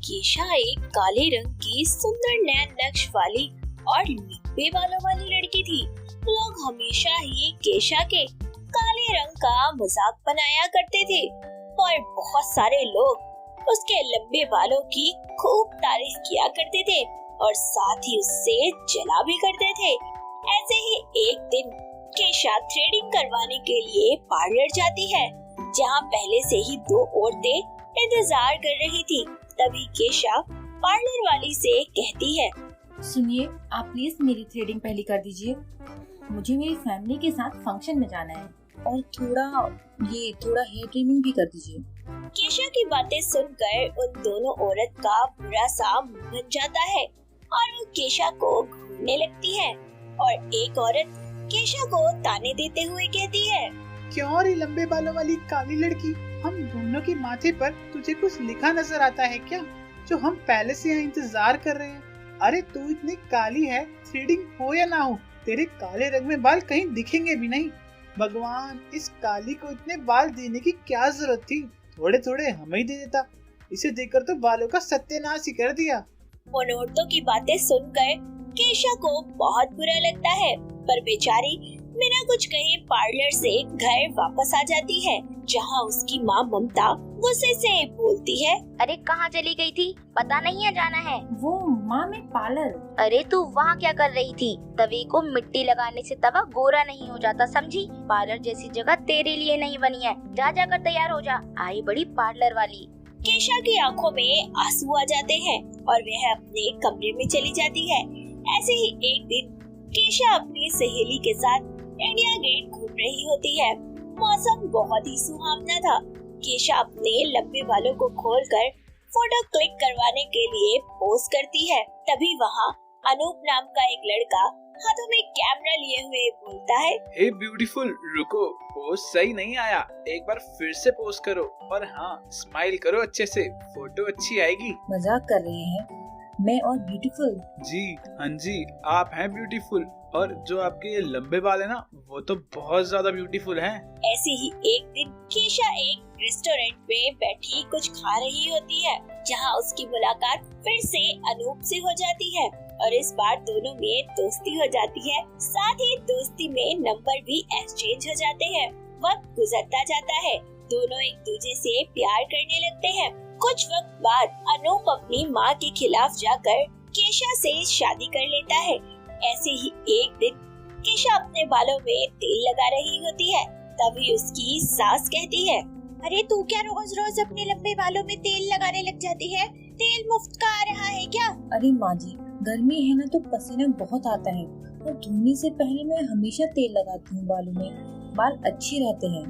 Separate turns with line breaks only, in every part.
केशा एक काले रंग की सुंदर नैन नक्श वाली और लंबे बालों वाली लड़की थी। लोग हमेशा ही केशा के काले रंग का मजाक बनाया करते थे और बहुत सारे लोग उसके लंबे बालों की खूब तारीफ किया करते थे और साथ ही उससे जला भी करते थे। ऐसे ही एक दिन केशा थ्रेडिंग करवाने के लिए पार्लर जाती है, जहाँ पहले से ही दो औरतें इंतजार कर रही थी। तभी केशा पार्लर वाली से कहती है,
सुनिए, आप प्लीज मेरी थ्रेडिंग पहले कर दीजिए। मुझे मेरी फैमिली के साथ फंक्शन में जाना है और थोड़ा हेयर ट्रिमिंग भी कर दीजिए।
केशा की बातें सुनकर उन दोनों औरत का बुरा सा मुंह बन जाता है और वो केशा को घूरने लगती है और एक औरत केशा को ताने देते हुए कहती है,
क्यों रे लंबे बालों वाली काली लड़की, हम दोनों के माथे पर तुझे कुछ लिखा नजर आता है क्या, जो हम पहले से यहाँ इंतजार कर रहे हैं? अरे तू इतनी काली है, थ्रेडिंग हो या ना हो, तेरे काले रंग में बाल कहीं दिखेंगे भी नहीं। भगवान, इस काली को इतने बाल देने की क्या जरूरत थी, थोड़े थोड़े हमें ही दे देता। इसे देखकर तो बालों का सत्यानाश ही कर दिया।
उन औरतों की बातें सुनकर केशा को बहुत बुरा लगता है, पर बेचारी बिना कुछ कहे पार्लर से घर वापस आ जाती है, जहाँ उसकी माँ ममता गुस्से से बोलती है,
अरे कहाँ चली गई थी, पता नहीं है जाना है।
वो माँ में पार्लर।
अरे तू वहाँ क्या कर रही थी? तवे को मिट्टी लगाने से तवा गोरा नहीं हो जाता, समझी? पार्लर जैसी जगह तेरे लिए नहीं बनी है, जा जाकर तैयार हो जा। आई बड़ी पार्लर वाली।
केशा की आंखों में आंसू आ जाते हैं और वह अपने कमरे में चली जाती है। ऐसे ही एक दिन केशा अपनी सहेली के साथ इंडिया गेट घूम रही होती है। मौसम बहुत ही सुहावना था। केशा अपने लंबे बालों को खोलकर फोटो क्लिक करवाने के लिए पोज करती है। तभी वहाँ अनूप नाम का एक लड़का हाथों में कैमरा लिए हुए बोलता है,
हे ब्यूटीफुल, रुको, पोज सही नहीं आया, एक बार फिर से पोज करो और हाँ, स्माइल करो अच्छे से, फोटो अच्छी आएगी।
मजाक कर रहे हैं? मैं और ब्यूटीफुल?
जी हाँ जी, आप हैं ब्यूटीफुल, और जो आपके ये लंबे बाल है ना, वो तो बहुत ज्यादा ब्यूटीफुल हैं।
ऐसे ही एक दिन केशा एक रेस्टोरेंट में बैठी कुछ खा रही होती है, जहाँ उसकी मुलाकात फिर से अनूप से हो जाती है और इस बार दोनों में दोस्ती हो जाती है। साथ ही दोस्ती में नंबर भी एक्सचेंज हो जाते हैं। वक्त गुजरता जाता है, दोनों एक दूसरे से प्यार करने लगते हैं। कुछ वक्त बाद अनूप अपनी माँ के खिलाफ जाकर केशा से शादी कर लेता है। ऐसे ही एक दिन केशा अपने बालों में तेल लगा रही होती है, तभी उसकी सास कहती है,
अरे तू क्या रोज रोज अपने लंबे बालों में तेल लगाने लग जाती है? तेल मुफ्त का आ रहा है क्या?
अरे माँ जी, गर्मी है ना तो पसीना बहुत आता है और धोने से पहले मैं हमेशा तेल लगाती हूँ बालों में, बाल अच्छे रहते हैं।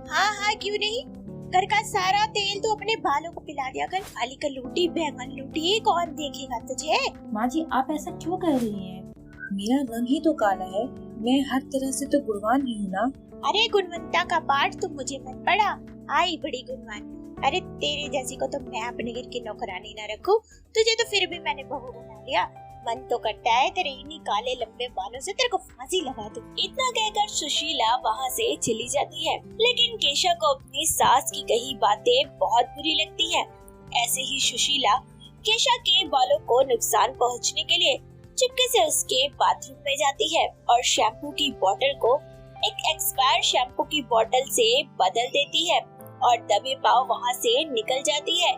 हाँ, क्यों नहीं? घर का सारा तेल तो अपने बालों को पिला दिया कर। खाली का लूटी बैंगन लूटी, कौन देखेगा तुझे?
माँ जी, आप ऐसा क्यों कह रही हैं? मेरा रंग ही तो काला है, मैं हर तरह से तो गुणवान ही हूँ ना।
अरे गुणवत्ता का पाठ तुम मुझे मत पढ़ा, आई बड़ी गुणवान। अरे तेरे जैसी को तो मैं अपने घर की नौकरानी न रखूं, तुझे तो फिर भी मैंने बहू बना लिया। मन तो करता है तेरे इन्हीं काले लंबे बालों से तेरे को फांसी लगा दूं।
इतना कहकर सुशीला वहाँ से चली जाती है, लेकिन केशा को अपनी सास की कही बातें बहुत बुरी लगती है। ऐसे ही सुशीला केशा के बालों को नुकसान पहुँचने के लिए चुपके से उसके बाथरूम में जाती है और शैम्पू की बोतल को एक एक्सपायर शैम्पू की बोतल से बदल देती है और दबे पाव वहाँ से निकल जाती है।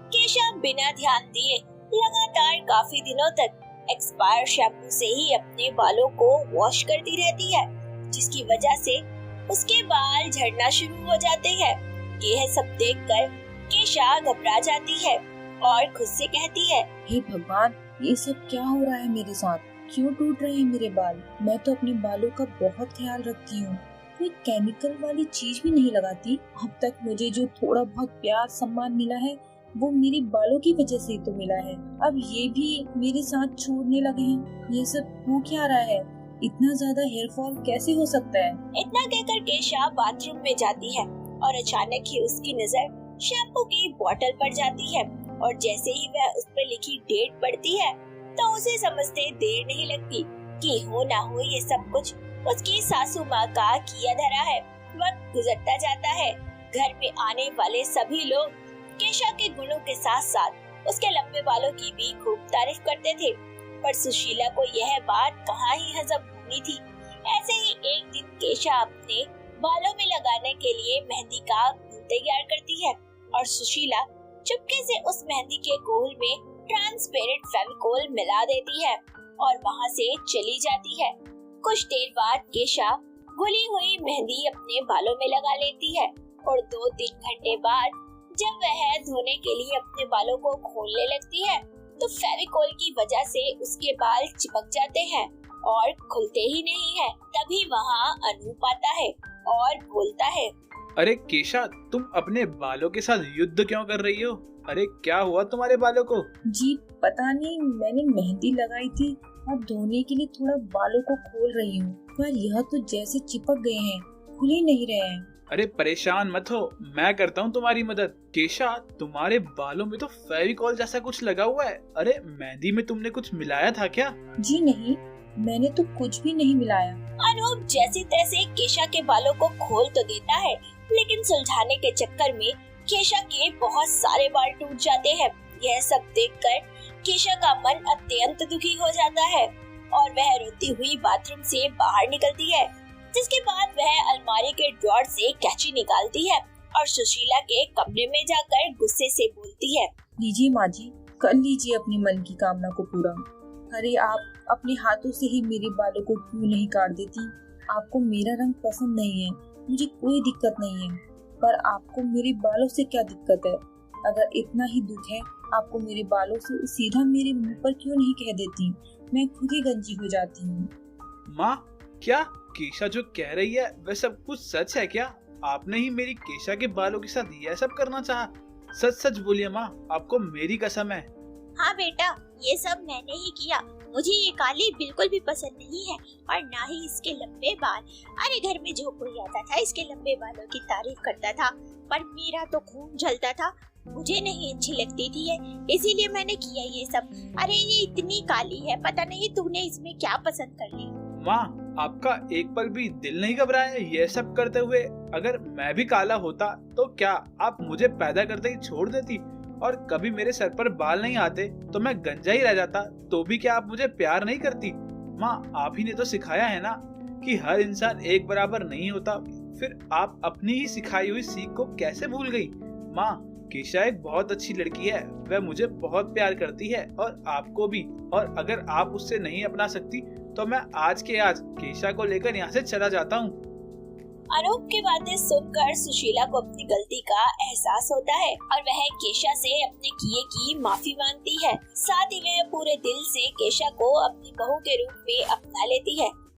केशा बिना ध्यान दिए लगातार काफी दिनों तक एक्सपायर शैम्पू से ही अपने बालों को वॉश करती रहती है, जिसकी वजह से उसके बाल झड़ना शुरू हो जाते हैं। यह सब देखकर केशा घबरा जाती है और खुद से कहती है,
हे भगवान, ये सब क्या हो रहा है मेरे साथ? क्यों टूट रहे हैं मेरे बाल? मैं तो अपने बालों का बहुत ख्याल रखती हूँ, कोई केमिकल वाली चीज भी नहीं लगाती। अब तक मुझे जो थोड़ा बहुत प्यार सम्मान मिला है वो मेरे बालों की वजह से ही तो मिला है। अब ये भी मेरे साथ छोड़ने लगे हैं। ये सब हो क्या रहा है? इतना ज्यादा हेयर फॉल कैसे हो सकता है?
इतना कहकर केशा बाथरूम में जाती है और अचानक ही उसकी नजर शैम्पू की बोतल पर जाती है और जैसे ही वह उस पर लिखी डेट पढ़ती है तो उसे समझते देर नहीं लगती कि हो ना हो ये सब कुछ उसकी सासू माँ का किया धरा है। वक्त गुजरता जाता है, घर में आने वाले सभी लोग केशा के गुणों के साथ साथ उसके लंबे बालों की भी खूब तारीफ करते थे, पर सुशीला को यह बात कहाँ ही हजम होनी थी। ऐसे ही एक दिन केशा अपने बालों में लगाने के लिए मेहंदी का घोल तैयार करती है और सुशीला चुपके से उस मेहंदी के घोल में ट्रांसपेरेंट फेविकोल मिला देती है और वहाँ से चली जाती है। कुछ देर बाद केशा घुली हुई मेहंदी अपने बालों में लगा लेती है और 2-3 घंटे बाद जब वह धोने के लिए अपने बालों को खोलने लगती है तो फेविकोल की वजह से उसके बाल चिपक जाते हैं और खुलते ही नहीं है। तभी वहाँ अनूप आता है और बोलता है,
अरे केशा, तुम अपने बालों के साथ युद्ध क्यों कर रही हो? अरे क्या हुआ तुम्हारे बालों को?
जी पता नहीं, मैंने मेहंदी लगाई थी और धोने के लिए थोड़ा बालों को खोल रही हूँ, पर यह तो जैसे चिपक गए हैं, खुल ही नहीं रहे हैं।
अरे परेशान मत हो, मैं करता हूँ तुम्हारी मदद। केशा, तुम्हारे बालों में तो फेविकोल जैसा कुछ लगा हुआ है। अरे मेहंदी में तुमने कुछ मिलाया था क्या?
जी नहीं, मैंने तो कुछ भी नहीं मिलाया।
अनूप जैसे तैसे केशा के बालों को खोल तो देता है, लेकिन सुलझाने के चक्कर में केशा के बहुत सारे बाल टूट जाते हैं। यह सब देखकर केशा का मन अत्यंत दुखी हो जाता है और वह रोती हुई बाथरूम से बाहर निकलती है, जिसके बाद वह अलमारी के ड्रॉर से कैंची निकालती है और सुशीला के कमरे में जाकर गुस्से से बोलती है,
लीजिए माँ जी, कर लीजिए अपनी मन की कामना को पूरा। अरे आप अपने हाथों से ही मेरे बालों को क्यों नहीं काट देती? आपको मेरा रंग पसंद नहीं है, मुझे कोई दिक्कत नहीं है, पर आपको मेरे बालों से क्या दिक्कत है? अगर इतना ही दुख है आपको मेरे बालों से, सीधा मेरे मुंह पर क्यों नहीं कह देती? मैं खुद ही गंजी हो जाती हूँ।
माँ, क्या केशा जो कह रही है वह सब कुछ सच है क्या? आपने ही मेरी केशा के बालों के साथ यह सब करना चाहा? सच सच बोलिए माँ, आपको मेरी कसम है।
हाँ बेटा, ये सब मैंने ही किया। मुझे ये काली बिल्कुल भी पसंद नहीं है और ना ही इसके लंबे बाल। अरे घर में जो कोई आता था इसके लंबे बालों की तारीफ करता था, पर मेरा तो खून जलता था, मुझे नहीं अच्छी लगती थी ये, इसीलिए मैंने किया ये सब। अरे ये इतनी काली है, पता नहीं तूने इसमें क्या पसंद कर ली।
माँ, आपका एक पल भी दिल नहीं घबराया ये सब करते हुए? अगर मैं भी काला होता तो क्या आप मुझे पैदा करते ही छोड़ देती? और कभी मेरे सर पर बाल नहीं आते तो मैं गंजा ही रह जाता, तो भी क्या आप मुझे प्यार नहीं करती? माँ, आप ही ने तो सिखाया है ना कि हर इंसान एक बराबर नहीं होता, फिर आप अपनी ही सिखाई हुई सीख को कैसे भूल गई? माँ, केशा एक बहुत अच्छी लड़की है, वह मुझे बहुत प्यार करती है और आपको भी, और अगर आप उससे नहीं अपना सकती तो मैं आज के आज केशा को लेकर यहाँ से चला जाता हूँ।
अनूप की बातें सुनकर सुशीला को अपनी गलती का एहसास होता है और वह केशा से अपने किए की माफी मांगती है। साथ ही वह पूरे दिल से केशा को अपनी बहू के रूप में अपना लेती है।